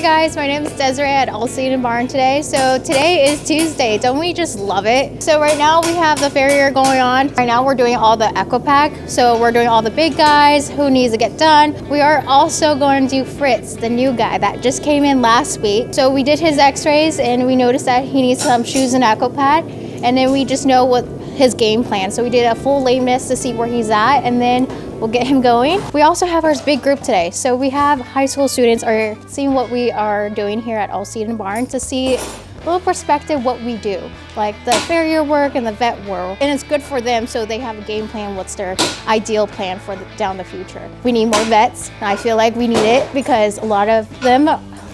guys, my name is Desiree at ZELLE Barn today. So today is Tuesday. Don't we just love it? So right now we have the Farrier going on. Right now we're doing all the Echo Pack. So we're doing all the big guys who needs to get done. We are also going to do Fritz, the new guy that just came in last week. So we did his x-rays and we noticed that he needs some shoes and Echo Pad. And then we just know what his game plan. So we did a full lameness to see where he's at, and then we'll get him going. We also have our big group today. So we have high school students are seeing what we are doing here at ZELLE Barn to see a little perspective what we do, like the farrier work and the vet world. And it's good for them so they have a game plan, what's their ideal plan for down the future. We need more vets. I feel like we need it because a lot of them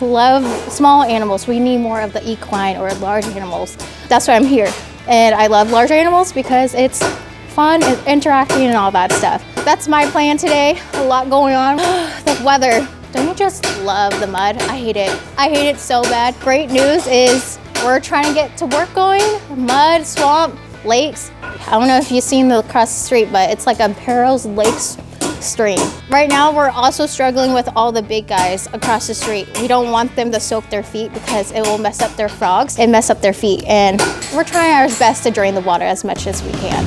love small animals. We need more of the equine or large animals. That's why I'm here. And I love large animals because it's fun and interacting and all that stuff. That's my plan today. A lot going on. The weather. Don't you just love the mud? I hate it. I hate it so bad. Great news is we're trying to get to work going. Mud, swamp, lakes. I don't know if you've seen the across the street, but it's like a Perils Lakes stream. Right now we're also struggling with all the big guys across the street. We don't want them to soak their feet because it will mess up their frogs and mess up their feet. And we're trying our best to drain the water as much as we can.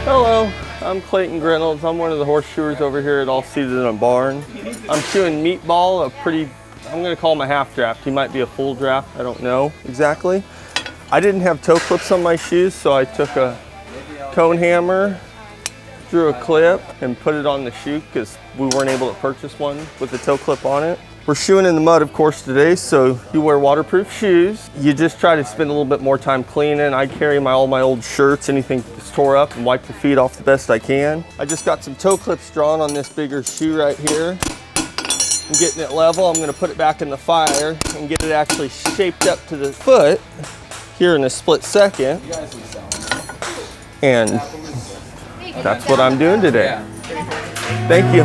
Hello, I'm Clayton Reynolds. I'm one of the horseshoers over here at ZELLE Barn. I'm shoeing Meatball, I'm gonna call him a half draft. He might be a full draft, I don't know exactly. I didn't have toe clips on my shoes, so I took a cone hammer, drew a clip, and put it on the shoe because we weren't able to purchase one with a toe clip on it. We're shoeing in the mud, of course, today, so you wear waterproof shoes. You just try to spend a little bit more time cleaning. I carry all my old shirts, anything that's tore up, and wipe the feet off the best I can. I just got some toe clips drawn on this bigger shoe right here. I'm getting it level. I'm gonna put it back in the fire and get it actually shaped up to the foot here in a split second. And that's what I'm doing today. Thank you.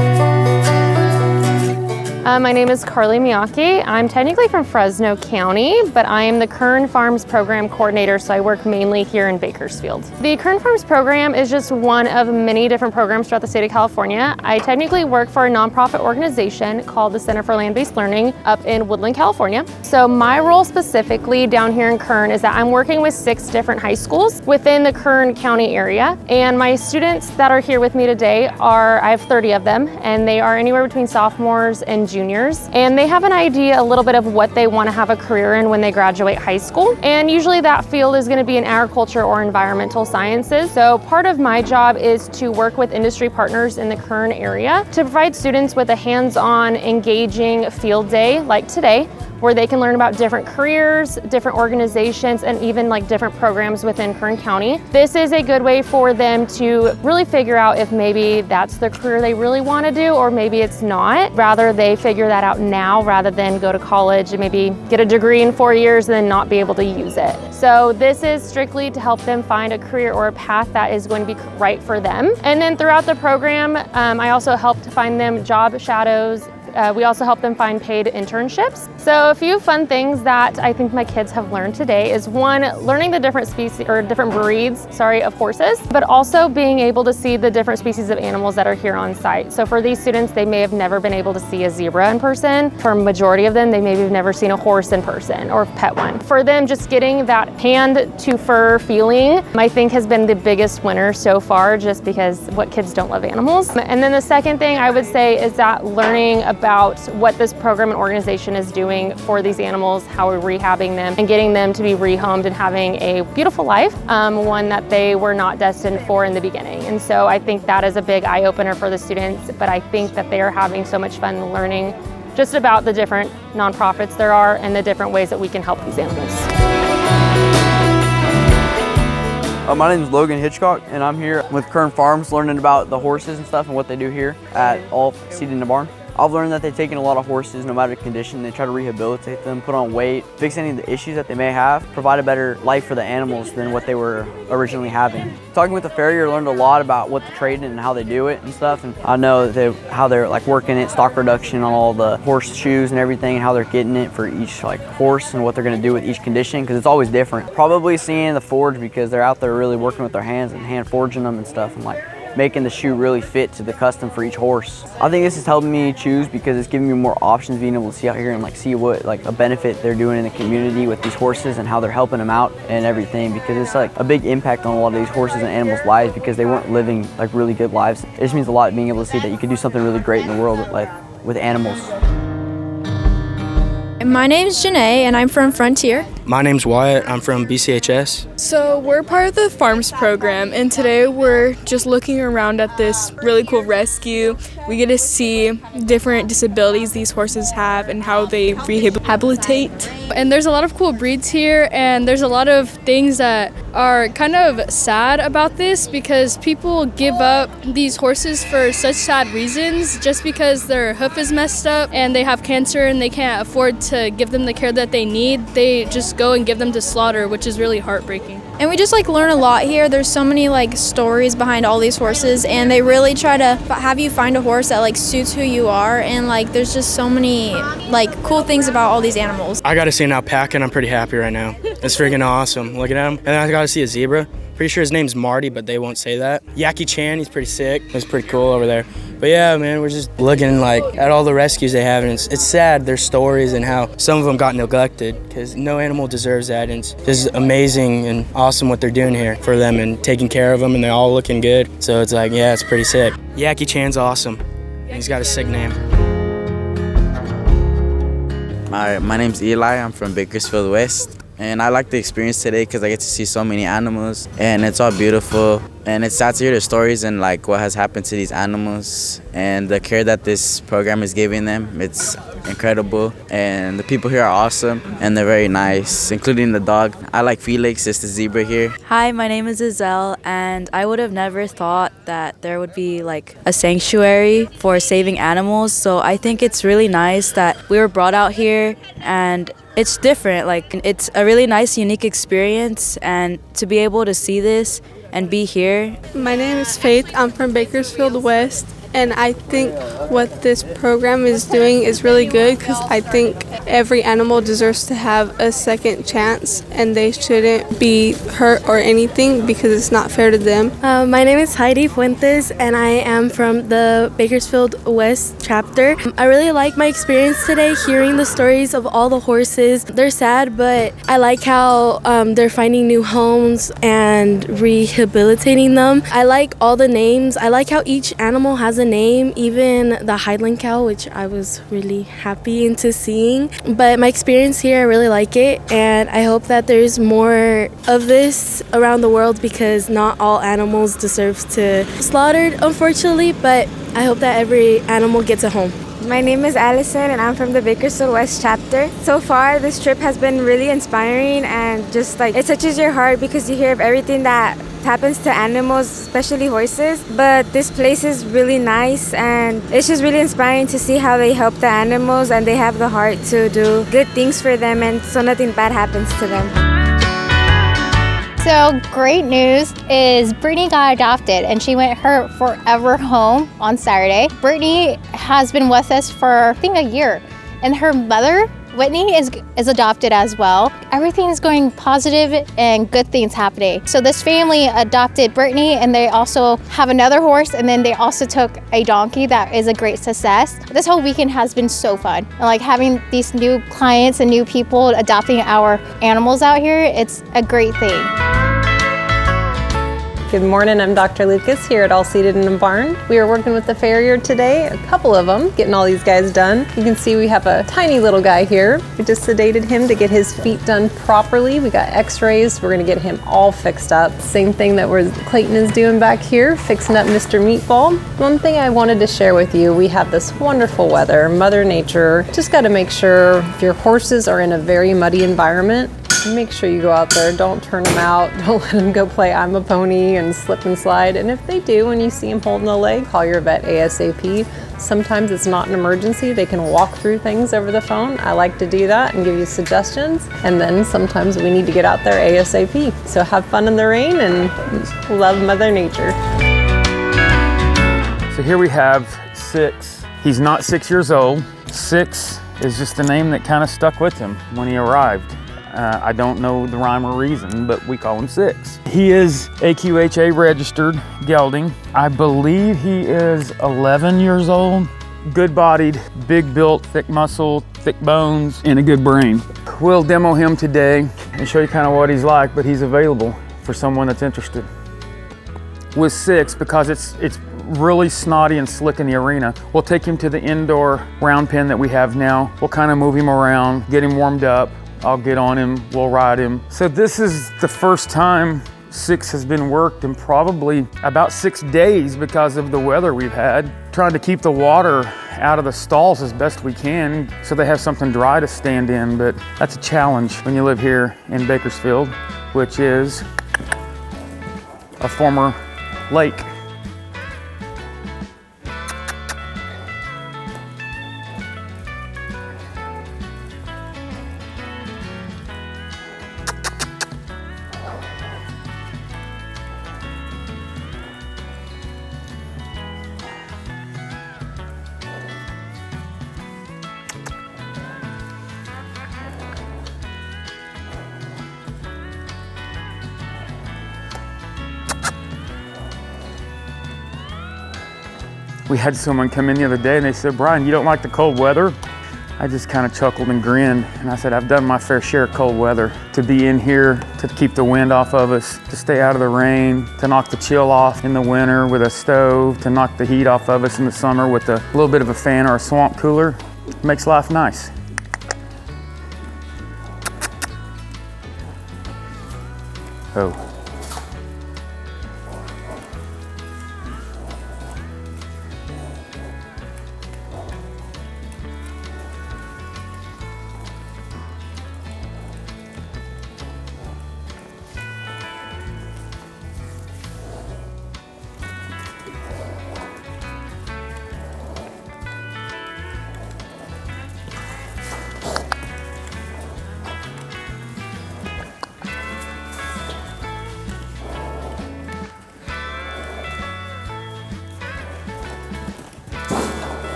My name is Carly Miyake. I'm technically from Fresno County, but I am the Kern Farms Program Coordinator, so I work mainly here in Bakersfield. The Kern Farms Program is just one of many different programs throughout the state of California. I technically work for a nonprofit organization called the Center for Land-Based Learning up in Woodland, California. So my role specifically down here in Kern is that I'm working with 6 different high schools within the Kern County area. And my students that are here with me today I have 30 of them, and they are anywhere between sophomores and juniors, and they have an idea a little bit of what they want to have a career in when they graduate high school. And usually that field is going to be in agriculture or environmental sciences. So part of my job is to work with industry partners in the Kern area to provide students with a hands-on, engaging field day like today, where they can learn about different careers, different organizations, and even like different programs within Kern County. This is a good way for them to really figure out if maybe that's the career they really want to do, or maybe it's not. Rather, they figure that out now rather than go to college and maybe get a degree in 4 years and then not be able to use it. So this is strictly to help them find a career or a path that is going to be right for them. And then throughout the program, I also help to find them job shadows. We also help them find paid internships. So a few fun things that I think my kids have learned today is one, learning the different species or different breeds, of horses, but also being able to see the different species of animals that are here on site. So for these students, they may have never been able to see a zebra in person. For a majority of them, they maybe have never seen a horse in person or pet one. For them, just getting that hand to fur feeling, I think has been the biggest winner so far, just because what kids don't love animals. And then the second thing I would say is that learning about what this program and organization is doing for these animals, how we're rehabbing them and getting them to be rehomed and having a beautiful life, one that they were not destined for in the beginning. And so I think that is a big eye-opener for the students, but I think that they are having so much fun learning just about the different nonprofits there are and the different ways that we can help these animals. My name is Logan Hitchcock, and I'm here with Kern Farms learning about the horses and stuff and what they do here at ZELLE Barn. I've learned that they've taken a lot of horses, no matter the condition. They try to rehabilitate them, put on weight, fix any of the issues that they may have, provide a better life for the animals than what they were originally having. Talking with the farrier, I learned a lot about what to trade in and how they do it and stuff. And I know how they're like working it, stock reduction on all the horse shoes and everything, and how they're getting it for each horse and what they're going to do with each condition, because it's always different. Probably seeing the forge, because they're out there really working with their hands and hand forging them and stuff, and making the shoe really fit to the custom for each horse. I think this is helping me choose because it's giving me more options, being able to see out here and like see what like a benefit they're doing in the community with these horses and how they're helping them out and everything, because it's like a big impact on a lot of these horses and animals' lives because they weren't living like really good lives. It just means a lot being able to see that you can do something really great in the world with animals. My name's Janae and I'm from Frontier. My name's Wyatt, I'm from BCHS. So we're part of the Farms program, and today we're just looking around at this really cool rescue. We get to see different disabilities these horses have and how they rehabilitate. And there's a lot of cool breeds here, and there's a lot of things that are kind of sad about this because people give up these horses for such sad reasons just because their hoof is messed up and they have cancer and they can't afford to give them the care that they need. They just go and give them to slaughter, which is really heartbreaking. And we just like learn a lot here. There's so many like stories behind all these horses, and they really try to have you find a horse that like suits who you are, and like there's just so many like cool things about all these animals. I got to see an alpaca and I'm pretty happy right now. It's freaking awesome. Look at him. And I got to see a zebra. Pretty sure his name's Marty, but they won't say that. Yaki Chan, he's pretty sick. He's pretty cool over there. But yeah, man, we're just looking like at all the rescues they have, and it's sad, their stories and how some of them got neglected, because no animal deserves that. And it's just amazing and awesome what they're doing here for them and taking care of them, and they're all looking good. So it's like, yeah, it's pretty sick. Yaki Chan's awesome. He's got a sick name. My name's Eli. I'm from Bakersfield West. And I like the experience today because I get to see so many animals, and it's all beautiful. And it's sad to hear the stories and like what has happened to these animals and the care that this program is giving them. It's incredible, and the people here are awesome and they're very nice, including the dog. I like Felix, it's the zebra here. Hi, my name is ZELLE, and I would have never thought that there would be like a sanctuary for saving animals. So I think it's really nice that we were brought out here, and it's different. Like, it's a really nice, unique experience, and to be able to see this and be here. My name is Faith. I'm from Bakersfield West, and I think what this program is doing is really good because I think every animal deserves to have a second chance, and they shouldn't be hurt or anything because it's not fair to them. My name is Heidi Fuentes, and I am from the Bakersfield West chapter. I really like my experience today, hearing the stories of all the horses. They're sad, but I like how they're finding new homes and rehabilitating them. I like all the names. I like how each animal has a name, even the Highland cow, which I was really happy into seeing. But my experience here, I really like it, and I hope that there's more of this around the world because not all animals deserve to be slaughtered, unfortunately, but I hope that every animal gets a home. My name is Allison, and I'm from the Bakersfield West chapter. So far, this trip has been really inspiring, and just like it touches your heart because you hear of everything that happens to animals, especially horses. But this place is really nice, and it's just really inspiring to see how they help the animals, and they have the heart to do good things for them, and so nothing bad happens to them. So great news is Brittany got adopted, and she went her forever home on Saturday. Brittany has been with us for I think a year, and her mother Whitney is adopted as well. Everything is going positive and good things happening. So this family adopted Brittany, and they also have another horse, and then they also took a donkey that is a great success. This whole weekend has been so fun. And like having these new clients and new people adopting our animals out here, it's a great thing. Good morning, I'm Dr. Lucas here at All Seated in a Barn. We are working with the Farrier today, a couple of them, getting all these guys done. You can see we have a tiny little guy here. We just sedated him to get his feet done properly. We got x-rays, we're gonna get him all fixed up. Same thing that Clayton is doing back here, fixing up Mr. Meatball. One thing I wanted to share with you, we have this wonderful weather, Mother Nature. Just gotta make sure if your horses are in a very muddy environment, make sure you go out there, don't turn them out, don't let them go play I'm a pony and slip and slide. And if they do, when you see them holding a leg, call your vet ASAP. Sometimes it's not an emergency, they can walk through things over the phone. I like to do that and give you suggestions. And then sometimes we need to get out there ASAP. So have fun in the rain and love Mother Nature. So here we have Six. He's not 6 years old. Six is just the name that kind of stuck with him when he arrived. I don't know the rhyme or reason, but we call him Six. He is AQHA registered gelding. I believe he is 11 years old. Good bodied, big built, thick muscle, thick bones, and a good brain. We'll demo him today and show you kind of what he's like, but he's available for someone that's interested. With Six, because it's really snotty and slick in the arena, we'll take him to the indoor round pen that we have now. We'll kind of move him around, get him warmed up. I'll get on him, we'll ride him. So this is the first time Six has been worked in probably about 6 days because of the weather we've had. Trying to keep the water out of the stalls as best we can so they have something dry to stand in, but that's a challenge when you live here in Bakersfield, which is a former lake. We had someone come in the other day and they said, "Brian, you don't like the cold weather?" I just kind of chuckled and grinned and I said, I've done my fair share of cold weather. To be in here, to keep the wind off of us, to stay out of the rain, to knock the chill off in the winter with a stove, to knock the heat off of us in the summer with a little bit of a fan or a swamp cooler, makes life nice. Oh.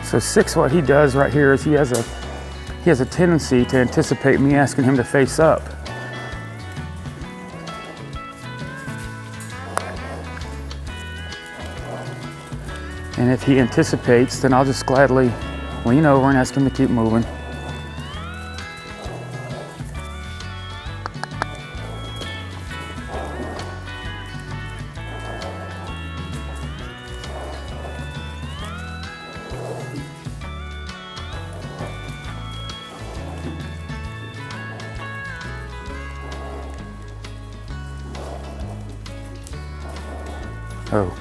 So Six, what he does right here is he has a tendency to anticipate me asking him to face up. And if he anticipates, then I'll just gladly lean over and ask him to keep moving. Oh.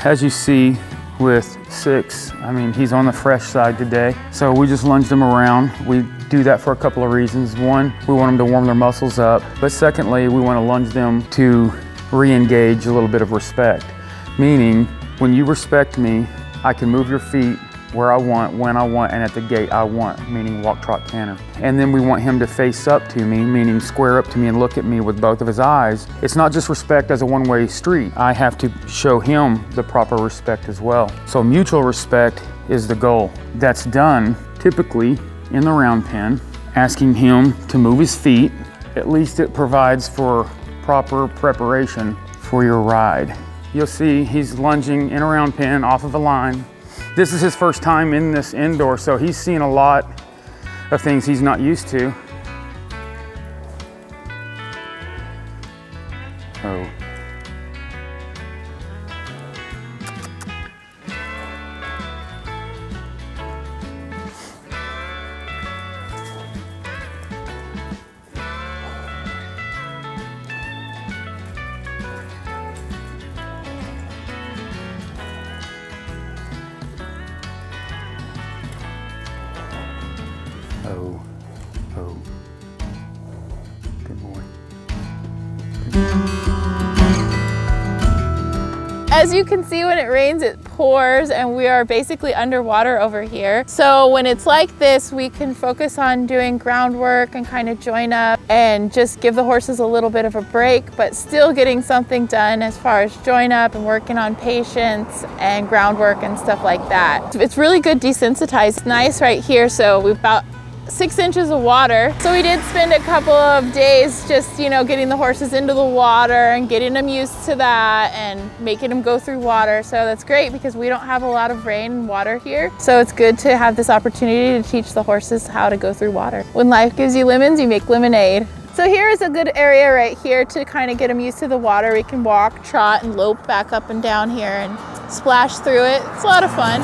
As you see with Six, I mean, he's on the fresh side today. So we just lunged him around. We do that for a couple of reasons. One, we want them to warm their muscles up. But secondly, we want to lunge them to re-engage a little bit of respect. Meaning, when you respect me, I can move your feet where I want, when I want, and at the gait I want, meaning walk, trot, canter. And then we want him to face up to me, meaning square up to me and look at me with both of his eyes. It's not just respect as a one-way street. I have to show him the proper respect as well. So mutual respect is the goal. That's done typically in the round pen, asking him to move his feet. At least it provides for proper preparation for your ride. You'll see he's lunging in a round pen off of a line. This is his first time in this indoor, so he's seen a lot of things he's not used to. Oh. Oh, oh, good boy. As you can see, when it rains, it pours and we are basically underwater over here. So when it's like this, we can focus on doing groundwork and kind of join up and just give the horses a little bit of a break, but still getting something done as far as join up and working on patience and groundwork and stuff like that. It's really good desensitized. It's nice right here. So we've about 6 inches of water. So we did spend a couple of days just, you know, getting the horses into the water and getting them used to that and making them go through water. So that's great because we don't have a lot of rain and water here. So it's good to have this opportunity to teach the horses how to go through water. When life gives you lemons, you make lemonade. So here is a good area right here to kind of get them used to the water. We can walk, trot, and lope back up and down here and splash through it. It's a lot of fun.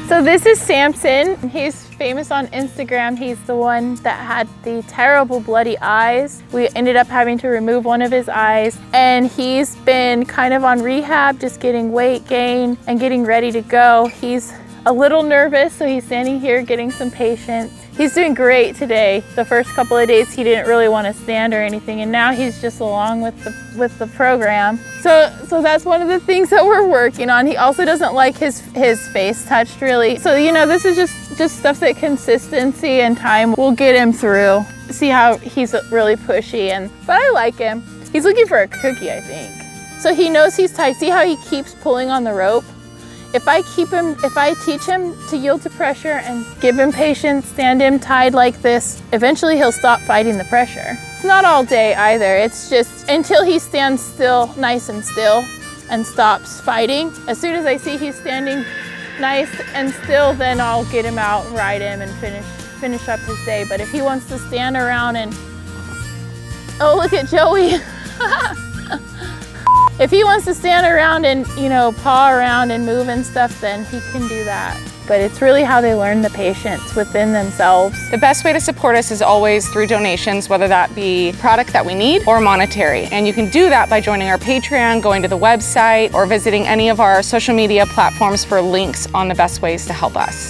So this is Samson. He's famous on Instagram. He's the one that had the terrible bloody eyes. We ended up having to remove one of his eyes, and he's been kind of on rehab, just getting weight gain and getting ready to go. He's a little nervous, so he's standing here getting some patience. He's doing great today. The first couple of days he didn't really want to stand or anything, and now he's just along with the program. So that's one of the things that we're working on. He also doesn't like his face touched really. So you know, this is just stuff that consistency and time will get him through. See how he's really pushy, but I like him. He's looking for a cookie, I think. So he knows he's tight. See how he keeps pulling on the rope? If I teach him to yield to pressure and give him patience, stand him tied like this, eventually he'll stop fighting the pressure. It's not all day either. It's just until he stands still, nice and still, and stops fighting. As soon as I see he's standing nice and still, then I'll get him out, ride him, and finish up his day. But if he wants to stand around and, oh, look at Joey. If he wants to stand around and, you know, paw around and move and stuff, then he can do that. But it's really how they learn the patience within themselves. The best way to support us is always through donations, whether that be product that we need or monetary. And you can do that by joining our Patreon, going to the website, or visiting any of our social media platforms for links on the best ways to help us.